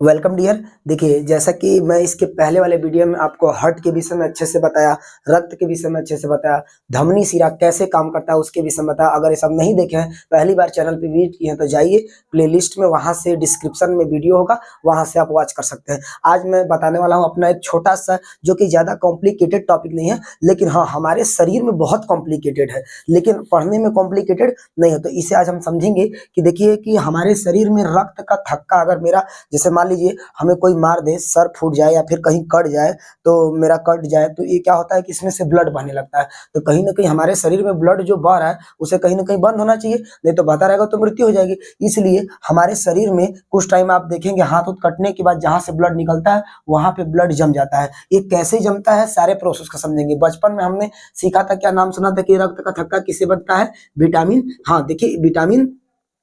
Welcome dear. देखिए, जैसा कि मैं इसके पहले वाले वीडियो में आपको हार्ट के विषय में अच्छे से बताया, रक्त के विषय में अच्छे से बताया, धमनी शिरा कैसे काम करता है उसके विषय में बताया। अगर ये सब नहीं देखे हैं, पहली बार चैनल पे विजिट किए हैं तो जाइए प्लेलिस्ट में, वहां से डिस्क्रिप्शन में वीडियो होगा, वहां से आप वॉच कर सकते हैं। आज मैं बताने वाला हूँ अपना एक छोटा सा, जो कि ज्यादा कॉम्प्लिकेटेड टॉपिक नहीं है, लेकिन हाँ हमारे शरीर में बहुत कॉम्प्लिकेटेड है, लेकिन पढ़ने में कॉम्प्लिकेटेड नहीं है। तो इसे आज हम समझेंगे कि देखिए कि हमारे शरीर में रक्त का थक्का, अगर मेरा जैसे मान लीजिए हमें कोई मार दे, सर फूट जाए या फिर कहीं कट जाए, तो मेरा कट जाए, तो ये क्या होता है कि इसमें से ब्लड बहने लगता है। तो कहीं ना कहीं हमारे शरीर में ब्लड जो बह रहा है उसे कहीं ना कहीं बंद होना चाहिए, नहीं तो बहता रहेगा तो मृत्यु हो जाएगी। इसलिए हमारे शरीर में कुछ टाइम आप देखेंगे हाथ उथ कटने के बाद जहां से ब्लड निकलता है वहां पे ब्लड जम जाता है। ये कैसे जमता है, सारे प्रोसेस का समझेंगे। बचपन में हमने सीखा था, क्या नाम सुना था कि रक्त का थक्का किससे बनता है? विटामिन, हाँ देखिए, विटामिन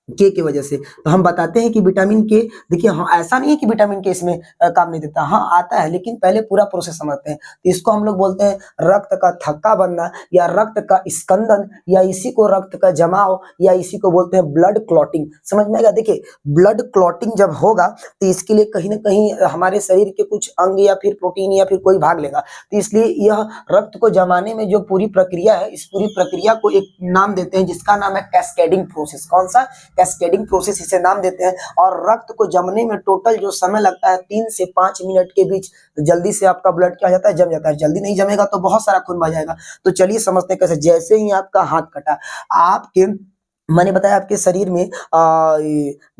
के की वजह से। तो हम बताते हैं कि विटामिन के, देखिए हाँ, ऐसा नहीं है कि विटामिन के इसमें काम नहीं देता, हाँ आता है, लेकिन पहले पूरा प्रोसेस समझते हैं। तो इसको हम लोग बोलते हैं रक्त का थक्का बनना, या रक्त का स्कंदन, या इसी को रक्त का जमाव, या इसी को बोलते हैं ब्लड क्लॉटिंग। समझ में आएगा? देखिए, ब्लड क्लॉटिंग जब होगा तो इसके लिए कहीं ना कहीं हमारे शरीर के कुछ अंग या फिर प्रोटीन या फिर कोई भाग लेगा। तो इसलिए यह रक्त को जमाने में जो पूरी प्रक्रिया है, इस पूरी प्रक्रिया को एक नाम देते हैं जिसका नाम है कैस्केडिंग प्रोसेस। कौन सा? कैस्केडिंग प्रोसेस इसे नाम देते हैं। और रक्त को जमने में टोटल जो समय लगता है 3 से 5 मिनट के बीच, जल्दी से आपका ब्लड क्या हो जाता है? जम जाता है। जल्दी नहीं जमेगा तो बहुत सारा खून बह जाएगा। तो चलिए समझते हैं कैसे। जैसे ही आपका हाथ कटा, आपके, मैंने बताया आपके शरीर में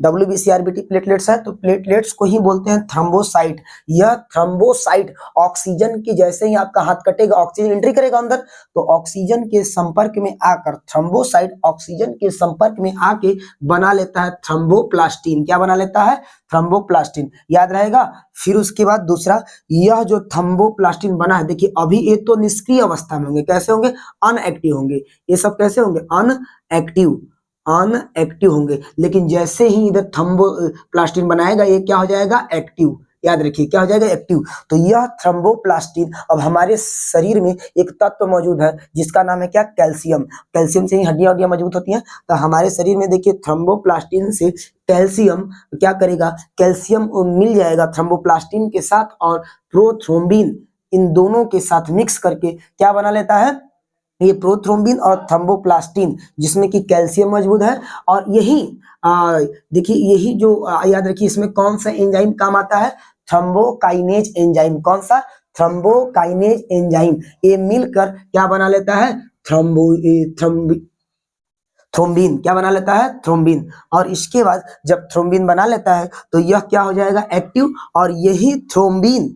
WBC RBT प्लेटलेट्स है, तो प्लेटलेट्स को ही बोलते हैं थ्रोम्बोसाइट। यह थ्रोम्बोसाइट ऑक्सीजन की, जैसे ही आपका हाथ कटेगा ऑक्सीजन एंट्री करेगा अंदर, तो ऑक्सीजन के संपर्क में आकर थ्रोम्बोसाइट ऑक्सीजन के संपर्क में आके बना लेता है थ्रोम्बोप्लास्टिन। क्या बना लेता है? थ्रोम्बोप्लास्टिन। याद रहेगा। फिर उसके बाद दूसरा, यह जो थ्रोम्बोप्लास्टिन बना है, देखिए अभी ये तो निष्क्रिय अवस्था में होंगे। कैसे होंगे? अनएक्टिव होंगे। ये सब कैसे होंगे? अनएक्टिव होंगे। लेकिन जैसे ही इधर थ्रोम्बोप्लास्टिन बनाएगा, ये क्या हो जाएगा? एक्टिव। याद रखिए, क्या हो जाएगा? एक्टिव। तो यह थ्रोम्बोप्लास्टिन, अब हमारे शरीर में एक तत्व मौजूद है जिसका नाम है क्या? कैल्शियम। कैल्शियम से ही हड्डियां मजबूत होती हैं। तो हमारे शरीर में देखिए थ्रोम्बोप्लास्टिन से कैल्शियम क्या करेगा? कैल्शियम मिल जाएगा थ्रोम्बोप्लास्टिन के साथ, और प्रोथ्रोम्बिन, इन दोनों के साथ मिक्स करके क्या बना लेता है? ये प्रोथ्रोम्बिन और थ्रोम्बोप्लास्टिन, जिसमें कि कैल्शियम मौजूद है। और यही देखिए, यही जो याद रखिए, इसमें कौन सा एंजाइम काम आता है? Thrombokinase enzyme. कौन सा? Thrombokinase enzyme. ये मिलकर क्या बना लेता है? थ्रोम्बिन। क्या बना लेता है? थ्रोम्बिन। और इसके बाद जब थ्रोम्बिन बना लेता है तो यह क्या हो जाएगा? एक्टिव। और यही थ्रोम्बिन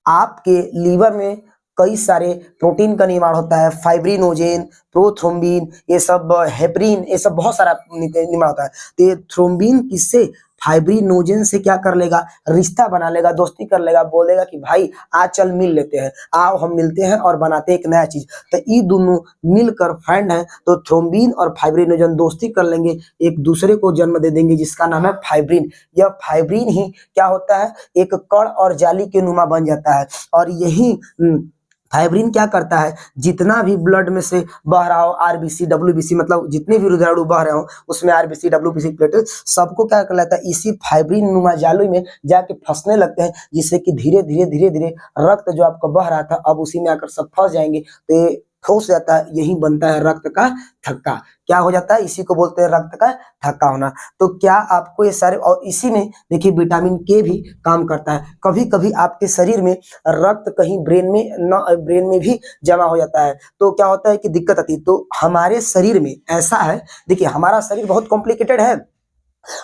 आपके लीवर में कई सारे प्रोटीन का निर्माण होता है, फाइब्रिनोजेन, प्रोथ्रोम्बिन, ये सब, हेपरिन, ये सब बहुत सारा निर्माण होता है। तो ये थ्रोम्बिन किससे? फाइब्रिनोजेन से क्या कर लेगा? रिश्ता बना लेगा, दोस्ती कर लेगा, बोलेगा कि भाई आज चल मिल लेते हैं, आओ हम मिलते हैं और बनाते हैं एक नया चीज। तो ये दोनों मिलकर फ्रेंड है, तो थ्रोम्बिन और फाइब्रिनोजेन दोस्ती कर लेंगे, एक दूसरे को जन्म दे देंगे, जिसका नाम है फाइब्रिन। यह फाइब्रिन ही क्या होता है? एक कण और जाली के नुमा बन जाता है। और यही फाइब्रिन क्या करता है? जितना भी ब्लड में से बह रहा हो, आरबीसी डब्ल्यूबीसी, मतलब जितने भी रुधिराणु बह रहे हो उसमें आरबीसी डब्ल्यूबीसी प्लेटलेट सबको क्या कर लेता है? इसी फाइब्रिन नुमा जाली में जाके फंसने लगते हैं, जिससे कि धीरे धीरे धीरे धीरे रक्त जो आपका बह रहा था अब उसी में आकर सब फंस जाएंगे, तो ये ठोस जाता है। यही बनता है रक्त का थक्का। क्या हो जाता है? इसी को बोलते हैं रक्त का थक्का होना। तो क्या आपको ये सारे, और इसी में देखिए विटामिन के भी काम करता है। कभी कभी आपके शरीर में रक्त कहीं ब्रेन में भी जमा हो जाता है, तो क्या होता है कि दिक्कत आती है। तो हमारे शरीर में ऐसा है, देखिए हमारा शरीर बहुत कॉम्प्लिकेटेड है।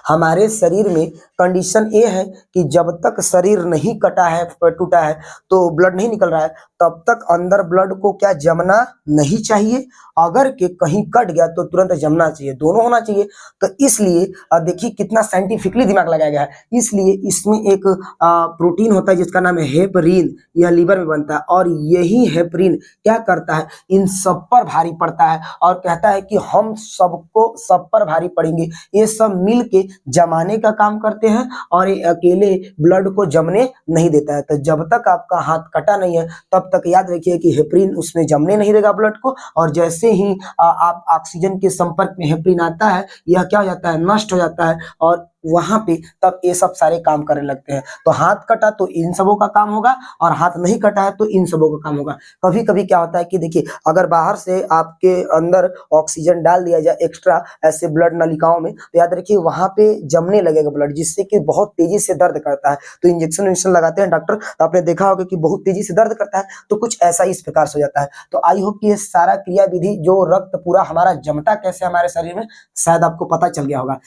हमारे शरीर में कंडीशन ये है कि जब तक शरीर नहीं कटा है, टूटा है, तो ब्लड नहीं निकल रहा है, तब तक अंदर ब्लड को क्या जमना नहीं चाहिए। अगर के कहीं कट गया तो तुरंत जमना चाहिए, दोनों होना चाहिए। तो इसलिए देखिए कितना साइंटिफिकली दिमाग लगाया गया है। इसलिए इसमें एक प्रोटीन होता है जिसका नाम है हेपरिन, यह लीवर में बनता है। और यही हेपरिन क्या करता है? इन सब पर भारी पड़ता है और कहता है कि हम सबको सब पर भारी पड़ेंगे। ये सब मिल के जमाने का काम करते हैं, और ये अकेले ब्लड को जमने नहीं देता है। तो जब तक आपका हाथ कटा नहीं है तब तक याद रखिए कि हेपरिन उसमें जमने नहीं देगा ब्लड को। और जैसे ही आप ऑक्सीजन के संपर्क में हेपरिन आता है, यह क्या हो जाता है? नष्ट हो जाता है। और वहां पे तब ये सब सारे काम करने लगते हैं। तो हाथ कटा तो इन सबों का काम होगा, और हाथ नहीं कटा है तो इन सबों का काम होगा। कभी कभी क्या होता है कि देखिए, अगर बाहर से आपके अंदर ऑक्सीजन डाल दिया जाए एक्स्ट्रा ऐसे ब्लड नलिकाओं में, तो याद रखिए वहां पे जमने लगेगा ब्लड, जिससे कि बहुत तेजी से दर्द करता है। तो इंजेक्शन लगाते हैं डॉक्टर, तो आपने देखा होगा कि बहुत तेजी से दर्द करता है, तो कुछ ऐसा इस प्रकार से हो जाता है। तो आई होप कि ये सारा क्रिया विधि, जो रक्त पूरा हमारा जमता कैसे हमारे शरीर में, शायद आपको पता चल गया होगा।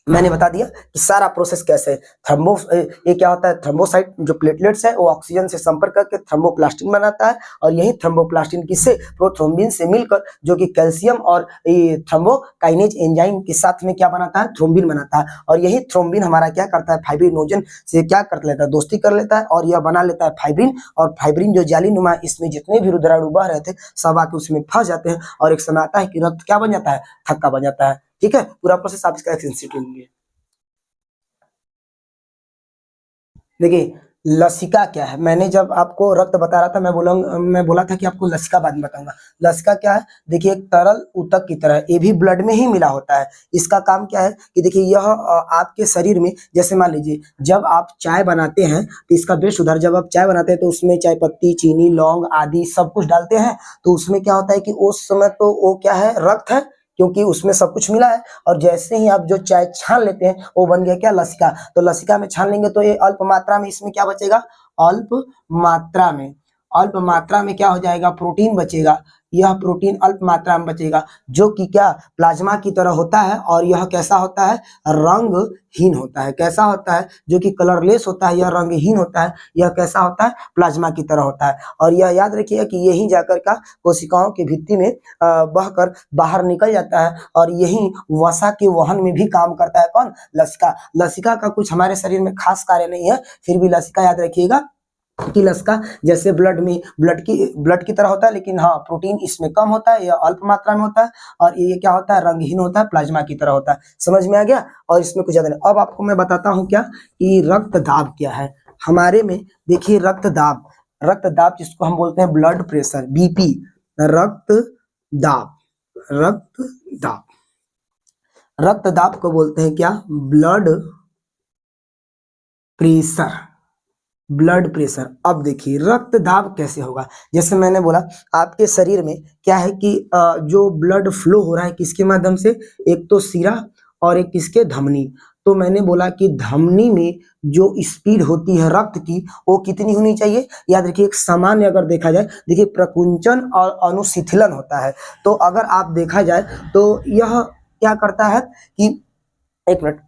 मैंने बता दिया कि सारा प्रोसेस कैसे है। ये क्या होता है, थ्रोम्बोसाइट जो प्लेटलेट्स है वो ऑक्सीजन से संपर्क करके थ्रोम्बोप्लास्टिन बनाता है, और यही थ्रोम्बोप्लास्टिन किससे, प्रोथ्रोम्बिन से मिलकर, जो कि कैल्शियम और थ्रोम्बोकाइनेज एंजाइम के साथ में क्या बनाता है, थ्रोम्बिन बनाता है। और यही थ्रोम्बिन हमारा क्या करता है, फाइब्रिनोजन से क्या कर लेता है, दोस्ती कर लेता है, और यह बना लेता है फाइब्रिन। और फाइब्रिन जो जालीनुमा, इसमें जितने भी रुधिराणु बह रहे थे सब आके उसमें फंस जाते हैं, और एक समय आता है कि रक्त क्या बन जाता है, थक्का बन जाता है। ठीक है, पूरा प्रोसेस आप इसका एक्सटेंसिव लेंगे। देखिए, लसिका क्या है, मैंने जब आपको रक्त बता रहा था, मैं बोला था कि आपको लसिका बाद में बताऊंगा। लसिका क्या है, देखिए एक तरल ऊतक की तरह, ये भी ब्लड में ही मिला होता है। इसका काम क्या है कि देखिए, यह आपके शरीर में, जैसे मान लीजिए जब आप चाय बनाते हैं, तो इसका बेस्ट उदाहरण, जब आप चाय बनाते हैं तो उसमें चाय पत्ती, चीनी, लौंग आदि सब कुछ डालते हैं, तो उसमें क्या होता है कि उस समय तो वो क्या है, रक्त है, क्योंकि उसमें सब कुछ मिला है। और जैसे ही आप जो चाय छान लेते हैं, वो बन गया क्या, लसिका। तो लसिका में छान लेंगे तो ये अल्प मात्रा में, इसमें क्या बचेगा, अल्प मात्रा में, अल्प मात्रा में क्या हो जाएगा, प्रोटीन बचेगा। यह प्रोटीन अल्प मात्रा में बचेगा, जो कि क्या, प्लाज्मा की तरह होता है। और यह कैसा होता है, रंगहीन होता है। कैसा होता है, जो कि कलरलेस होता है, यह रंगहीन होता है। यह कैसा होता है, प्लाज्मा की तरह होता है। और यह याद रखिएगा कि यही जाकर का कोशिकाओं की भित्ति में बहकर बाहर निकल जाता है, और यही वसा के वहन में भी काम करता है। कौन, लसिका। लसिका का कुछ हमारे शरीर में खास कार्य नहीं है, फिर भी लसिका याद रखिएगा कि लसिका जैसे ब्लड की तरह होता है, लेकिन हाँ, प्रोटीन इसमें कम होता है, यह अल्प मात्रा में होता है। और ये क्या होता है, रंगहीन होता है, प्लाज्मा की तरह होता है। समझ में आ गया। और इसमें कुछ ज्यादा नहीं। अब आपको मैं बताता हूँ क्या, कि रक्तदाब क्या है हमारे में। देखिए, रक्तदाब, रक्तदाब जिसको हम बोलते हैं ब्लड प्रेशर, बीपी, रक्तदाब, रक्तदाब, रक्तदाब को बोलते हैं क्या, ब्लड प्रेशर, ब्लड प्रेशर। अब देखिए, रक्तदाब कैसे होगा, जैसे मैंने बोला, आपके शरीर में क्या है कि जो ब्लड फ्लो हो रहा है किसके माध्यम से, एक तो सिरा और एक किसके, धमनी। तो मैंने बोला कि धमनी में जो स्पीड होती है रक्त की, वो कितनी होनी चाहिए, याद रखिए। एक सामान्य अगर देखा जाए, देखिए प्रकुंचन और अनुशिथिलन होता है। तो अगर आप देखा जाए तो यह क्या करता है कि, एक मिनट,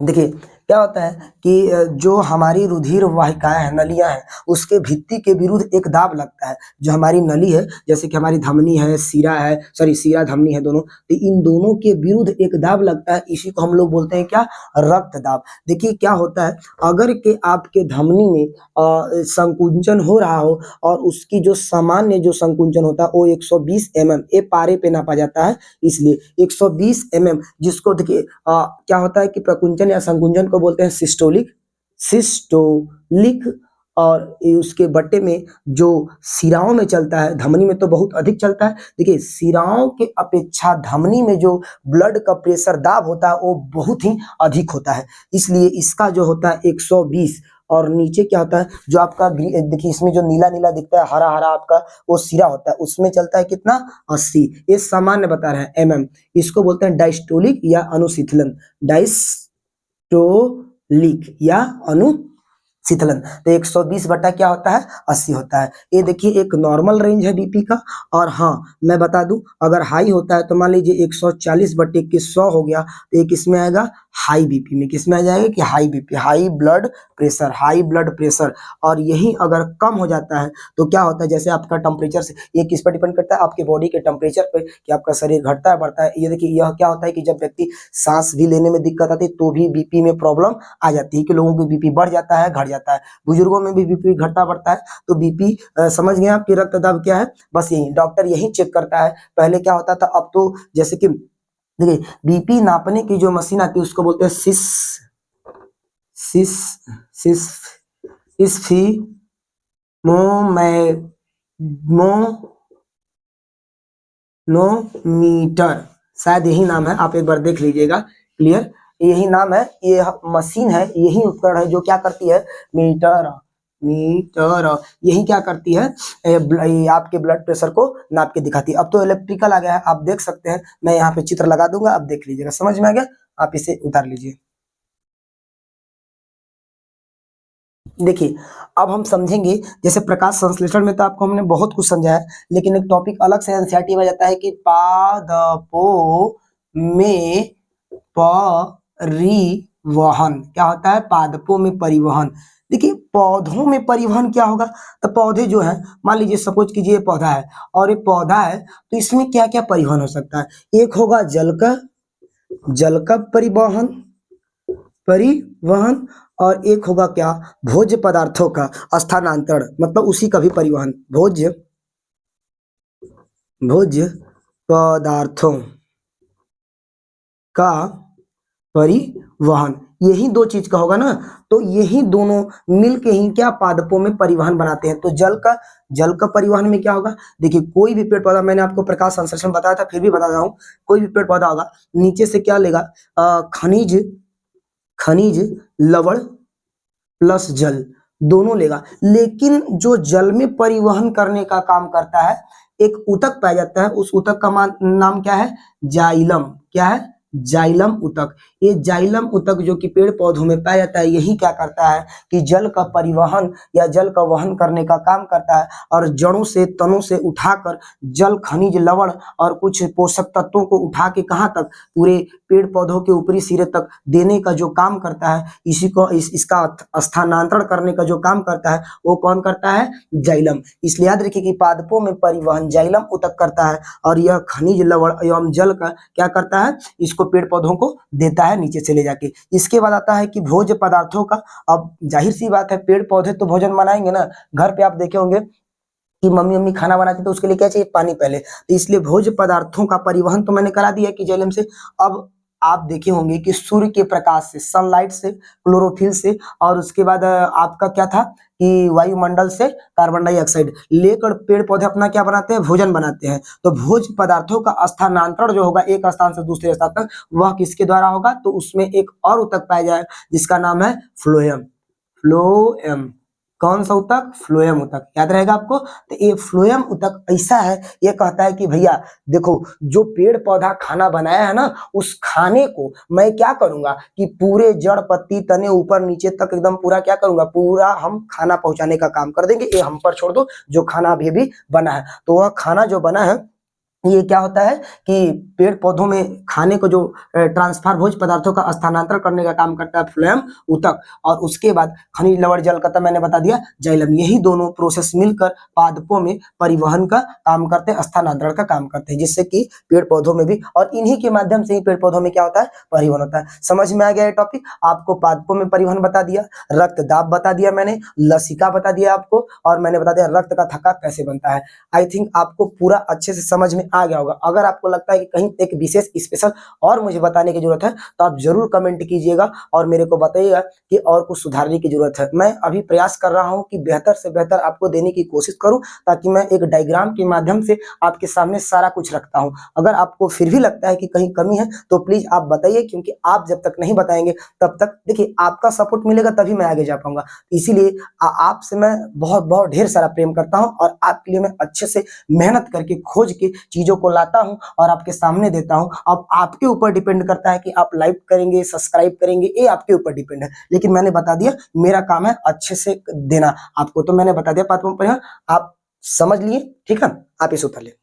देखिए क्या होता है कि जो हमारी रुधिर वाहिकाएं हैं, नलियां हैं, उसके भित्ति के विरुद्ध एक दाब लगता है। जो हमारी नली है, जैसे कि हमारी धमनी है, सिरा है, सॉरी सिरा धमनी है दोनों, तो इन दोनों के विरुद्ध एक दाब लगता है। इसी को हम लोग बोलते हैं क्या, रक्त दाब। देखिए क्या होता है, अगर के आपके धमनी में संकुंचन हो रहा हो, और उसकी जो सामान्य जो संकुंचन होता है वो 120 mm, ये पारे पे नापा जाता है, इसलिए 120 mm, जिसको देखिए क्या होता है कि प्रकुंचन या संकुंचन को बोलते हैं सिस्टोलिक, सिस्टोलिक। और ये उसके बट्टे में जो सिराओं में चलता है, धमनी में तो बहुत अधिक चलता है। देखिए, सिराओं के अपेक्षा धमनी में जो ब्लड का प्रेशर दाब होता है वो बहुत ही अधिक होता है, इसलिए इसका जो होता है 120। और नीचे क्या होता है, जो आपका देखिए इसमें जो नीला नीला दिखता है, हरा हरा आपका, वो सिरा होता है, उसमें चलता है कितना, 80। ये सामान्य बता रहे हैं mm। इसको बोलते हैं डायस्टोलिक या अनुशीतलन, डायस्टोलिक या अनुशीतलन। तो 120 बटा क्या होता है, 80 होता है। ये देखिए एक नॉर्मल रेंज है बीपी का। और हाँ, मैं बता दूं, अगर हाई होता है तो मान लीजिए 140 बटे के 100 हो गया, तो ये किस में आएगा, हाई बीपी में। किस में आ जाएगा कि high BP, high blood pressure, high blood pressure. और यही अगर कम हो जाता है तो क्या होता है, जैसे आपका टेम्परेचर से, ये किस पर डिपेंड करता है, आपके बॉडी के टेम्परेचर पे, कि आपका शरीर घटता है बढ़ता है। ये देखिए, यह क्या होता है कि जब व्यक्ति सांस भी लेने में दिक्कत आती है तो भी बीपी में प्रॉब्लम आ जाती है, कि लोगों को बीपी बढ़ जाता है, घट जाता है, बुजुर्गों में भी बीपी घटता बढ़ता है। तो बीपी समझ गए आपकी, रक्तदाब क्या है, बस यही डॉक्टर यही चेक करता है। पहले क्या होता था, अब तो जैसे कि देखिए, बीपी नापने की जो मशीन आती है उसको बोलते हैं सिस सिस सिस्फीमोमीटर, शायद यही नाम है, आप एक बार देख लीजिएगा क्लियर, यही नाम है, ये मशीन है, यही उपकरण है जो क्या करती है, मीटर यही क्या करती है, ये आपके ब्लड प्रेशर को नाप के दिखाती है। अब तो इलेक्ट्रिकल आ गया है, आप देख सकते हैं, मैं यहाँ पे चित्र लगा दूंगा, आप देख लीजिएगा, समझ में आ गया, आप इसे उतार लीजिए। देखिए अब हम समझेंगे, जैसे प्रकाश संश्लेषण में तो आपको हमने बहुत कुछ समझाया, लेकिन एक टॉपिक अलग से एनसीईआरटी में जाता है कि पादपों में परिवहन क्या होता है, पादपों में परिवहन। देखिए पौधों में परिवहन क्या होगा, तो पौधे जो है, मान लीजिए सपोज कीजिए पौधा है, और ये पौधा है, तो इसमें क्या क्या परिवहन हो सकता है, एक होगा जल का परिवहन और एक होगा क्या, भोज्य पदार्थों का स्थानांतरण, मतलब उसी का भी परिवहन, भोज्य पदार्थों का परिवहन, यही दो चीज का होगा ना, तो यही दोनों मिलके ही क्या पादपों में परिवहन बनाते हैं। तो जल का परिवहन में क्या होगा, देखिए कोई भी पेड़ पौधा, मैंने आपको प्रकाश संश्लेषण बताया था, फिर भी बता रहा हूं, कोई भी पेड़ पौधा होगा, नीचे से क्या लेगा, खनिज लवण प्लस जल दोनों लेगा, लेकिन जो जल में परिवहन करने का काम करता है, एक ऊतक पाया जाता है, उस ऊतक का नाम क्या है, जाइलम, क्या है, जाइलम ऊतक। ये जाइलम ऊतक जो कि पेड़ पौधों में पाया जाता है, यही क्या करता है कि जल का परिवहन या जल का वहन करने का काम करता है, और जड़ों से तनों से उठाकर जल, खनिज लवण और कुछ पोषक तत्वों को उठा के कहाँ तक, पूरे पेड़ पौधों के ऊपरी सिरे तक देने का जो काम करता है, इसी को इसका स्थानांतरण करने का जो काम करता है, वो कौन करता है, जाइलम। इसलिए याद रखिए कि पादपों में परिवहन जाइलम ऊतक करता है, और यह खनिज लवण एवं जल का क्या करता है, इसको पेड़ पौधों को देता है नीचे से ले जाके। इसके बाद आता है कि भोज्य पदार्थों का, अब जाहिर सी बात है, पेड़ पौधे तो भोजन बनाएंगे ना, घर पे आप देखे होंगे कि मम्मी खाना बनाती तो उसके लिए क्या चाहिए, पानी पहले, तो इसलिए भोज्य पदार्थों का परिवहन तो मैंने करा दिया कि जाइलम से। अब आप देखे होंगे कि सूर्य के प्रकाश से, सनलाइट से, क्लोरोफिल से, और उसके बाद आपका क्या था कि वायुमंडल से कार्बन डाइऑक्साइड लेकर पेड़ पौधे अपना क्या बनाते हैं, भोजन बनाते हैं। तो भोज्य पदार्थों का स्थानांतरण जो होगा एक स्थान से दूसरे स्थान तक, वह किसके द्वारा होगा, तो उसमें एक और ऊतक पाया जाए जिसका नाम है फ्लोएम। कौन सा ऊतक, फ्लोएम ऊतक, याद रहेगा आपको। तो ये फ्लोएम ऊतक ऐसा है, ये कहता है कि भैया देखो, जो पेड़ पौधा खाना बनाया है ना, उस खाने को मैं क्या करूंगा कि पूरे जड़ पत्ती तने ऊपर नीचे तक एकदम पूरा क्या करूंगा, पूरा हम खाना पहुंचाने का काम कर देंगे, ये हम पर छोड़ दो, जो खाना अभी भी बना है। तो वह खाना जो बना है, ये क्या होता है कि पेड़ पौधों में खाने को जो ट्रांसफर, भोज्य पदार्थों का स्थानांतरण करने का काम करता है फ्लोएम ऊतक, और उसके बाद खनिज लवण जल का तो मैंने बता दिया जाइलम, यही दोनों प्रोसेस मिलकर पादपों में परिवहन का काम करते हैं, स्थानांतरण का काम करते हैं, जिससे कि पेड़ पौधों में भी, और इन्हीं के माध्यम से ही पेड़ पौधों में क्या होता है, परिवहन होता है। समझ में आ गया ये टॉपिक, आपको पादपों में परिवहन बता दिया, रक्त दाब बता दिया मैंने, लसिका बता दिया आपको, और मैंने बता दिया रक्त का थक्का कैसे बनता है। आई थिंक आपको पूरा अच्छे से समझ में आ गया होगा। अगर आपको लगता है कि कहीं एक विशेष स्पेशल और मुझे बताने की जरूरत है, तो आप जरूर कमेंट कीजिएगा और मेरे को बताइएगा कि और कुछ सुधारने की जरूरत है। मैं अभी प्रयास कर रहा हूं कि बेहतर से बेहतर आपको देने की कोशिश करूं, ताकि मैं एक डायग्राम के माध्यम से आपके सामने सारा कुछ रखता हूं। अगर आपको फिर भी लगता है कि कहीं कमी है, तो प्लीज आप बताइए, क्योंकि आप जब तक नहीं बताएंगे तब तक, देखिए आपका सपोर्ट मिलेगा तभी मैं आगे जा पाऊंगा। इसीलिए आपसे मैं बहुत बहुत ढेर सारा प्रेम करता हूं, और आपके लिए मैं अच्छे से मेहनत करके खोज के चीजों को लाता हूं और आपके सामने देता हूं। अब आपके ऊपर डिपेंड करता है कि आप लाइक करेंगे, सब्सक्राइब करेंगे, ये आपके ऊपर डिपेंड है। लेकिन मैंने बता दिया, मेरा काम है अच्छे से देना आपको, तो मैंने बता दिया पादपों पर, आप समझ लिए, ठीक है, आप इसे उतार लें।